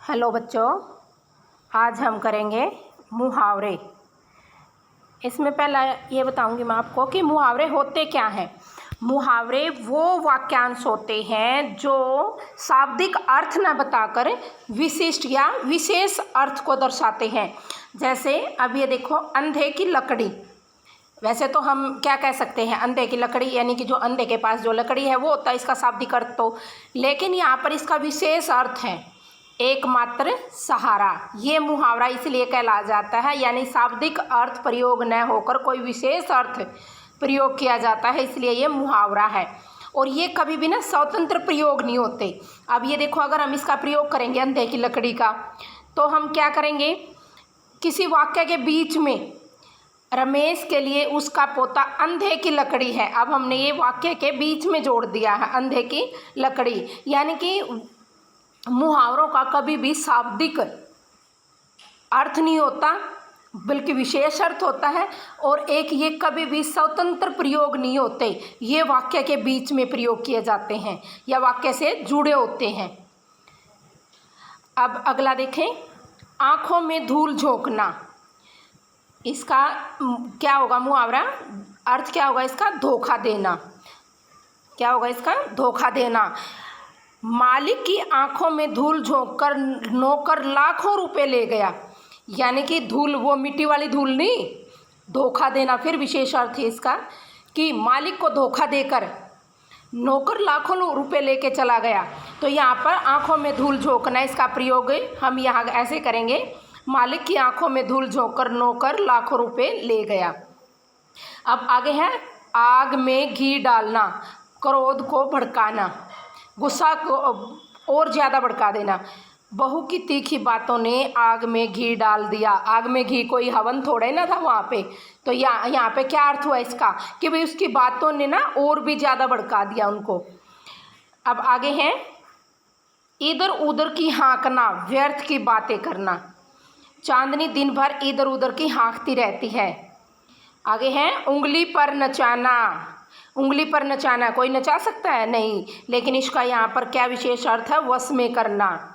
Hello बच्चों, आज हम करेंगे मुहावरे। इसमें पहला ये बताऊंगी मैं आपको कि मुहावरे होते क्या हैं। मुहावरे वो वाक्यांश होते हैं जो शाब्दिक अर्थ न बताकर विशिष्ट या विशेष अर्थ को दर्शाते हैं। जैसे अब ये देखो, अंधे की लकड़ी। वैसे तो हम क्या कह सकते हैं, अंधे की लकड़ी यानी कि जो अंधे के पास जो लकड़ी है वो होता है इसका शाब्दिक अर्थ तो, लेकिन यहाँ पर इसका विशेष अर्थ है एकमात्र सहारा। ये मुहावरा इसलिए कहला जाता है, यानी शाब्दिक अर्थ प्रयोग न होकर कोई विशेष अर्थ प्रयोग किया जाता है, इसलिए ये मुहावरा है। और ये कभी भी ना स्वतंत्र प्रयोग नहीं होते। अब ये देखो, अगर हम इसका प्रयोग करेंगे अंधे की लकड़ी का, तो हम क्या करेंगे, किसी वाक्य के बीच में रमेश के लिए उसका पोता अंधे की लकड़ी है। अब हमने ये वाक्य के बीच में जोड़ दिया है अंधे की लकड़ी, यानी कि मुहावरों का कभी भी शाब्दिक अर्थ नहीं होता बल्कि विशेष अर्थ होता है। और एक ये कभी भी स्वतंत्र प्रयोग नहीं होते, ये वाक्य के बीच में प्रयोग किए जाते हैं या वाक्य से जुड़े होते हैं। अब अगला देखें, आँखों में धूल झोंकना। इसका क्या होगा मुहावरा, अर्थ क्या होगा इसका, धोखा देना। क्या होगा इसका, धोखा देना। मालिक की आंखों में धूल झोंककर नौकर लाखों रुपए ले गया। यानी कि धूल वो मिट्टी वाली धूल नहीं, धोखा देना फिर विशेष अर्थ है इसका कि मालिक को धोखा देकर नौकर लाखों रुपए लेके चला गया। तो यहाँ पर आंखों में धूल झोंकना, इसका प्रयोग हम यहाँ ऐसे करेंगे, मालिक की आंखों में धूल झोंककर नौकर लाखों रुपए ले गया। अब आगे है, आग में घी डालना, क्रोध को भड़काना, गुस्सा को और ज़्यादा भड़का देना। बहू की तीखी बातों ने आग में घी डाल दिया। आग में घी कोई हवन थोड़े ना था वहाँ पे। तो यहाँ पे क्या अर्थ हुआ इसका कि भाई उसकी बातों ने ना और भी ज़्यादा भड़का दिया उनको। अब आगे हैं, इधर उधर की हाँकना, व्यर्थ की बातें करना। चांदनी दिन भर इधर उधर की हाँकती रहती है। आगे हैं, उंगली पर नचाना। उंगली पर नचाना, कोई नचा सकता है नहीं, लेकिन इसका यहाँ पर क्या विशेष अर्थ है, वश में करना,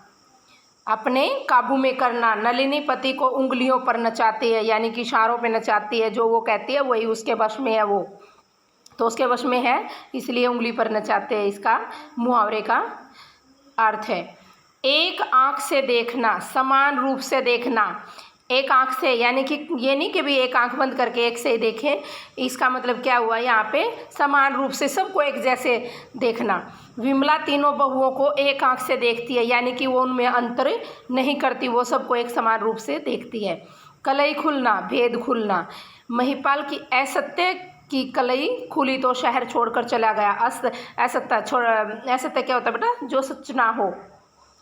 अपने काबू में करना। नलिनी पति को उंगलियों पर नचाती है, यानी कि इशारों पे नचाती है, जो वो कहती है वही उसके वश में है, वो तो उसके वश में है, इसलिए उंगली पर नचाते हैं, इसका मुहावरे का अर्थ है। एक आँख से देखना, समान रूप से देखना। एक आँख से यानी कि ये नहीं कि भी एक आँख बंद करके एक से देखें, इसका मतलब क्या हुआ, यहाँ पे समान रूप से सबको एक जैसे देखना। विमला तीनों बहुओं को एक आँख से देखती है, यानी कि वो उनमें अंतर नहीं करती, वो सबको एक समान रूप से देखती है। कलई खुलना, भेद खुलना। महिपाल की असत्य की कलई खुली तो शहर छोड़कर चला गया। असत्य क्या होता है बेटा, जो सच ना हो,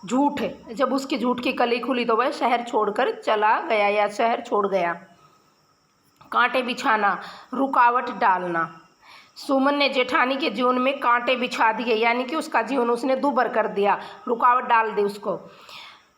झूठ है। जब उसकी झूठ की कली खुली तो वह शहर छोड़कर चला गया या शहर छोड़ गया। कांटे बिछाना, रुकावट डालना। सुमन ने जेठानी के जीवन में कांटे बिछा दिए, यानी कि उसका जीवन उसने दुभर कर दिया, रुकावट डाल दी उसको।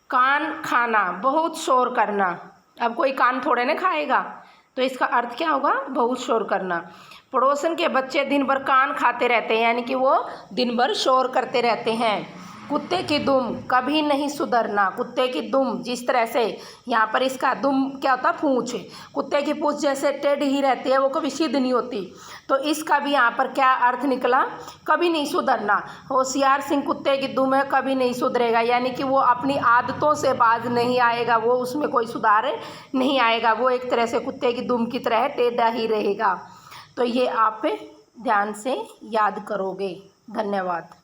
कान खाना, बहुत शोर करना। अब कोई कान थोड़े ना खाएगा, तो इसका अर्थ क्या होगा, बहुत शोर करना। पड़ोसन के बच्चे दिन भर कान खाते रहते हैं, यानी कि वो दिन भर शोर करते रहते हैं। कुत्ते की दुम, कभी नहीं सुधरना। कुत्ते की दुम, जिस तरह से यहाँ पर इसका दुम क्या होता है, पूँछ। कुत्ते की पूँछ जैसे टेढ़ी ही रहती है, वो कभी सीधी नहीं होती, तो इसका भी यहाँ पर क्या अर्थ निकला, कभी नहीं सुधरना। होशियार सिंह कुत्ते की दुम है, कभी नहीं सुधरेगा, यानी कि वो अपनी आदतों से बाज नहीं आएगा, वो उसमें कोई सुधार नहीं आएगा, वो एक तरह से कुत्ते की दुम की तरह टेढ़ा ही रहेगा। तो ये आप ध्यान से याद करोगे। धन्यवाद।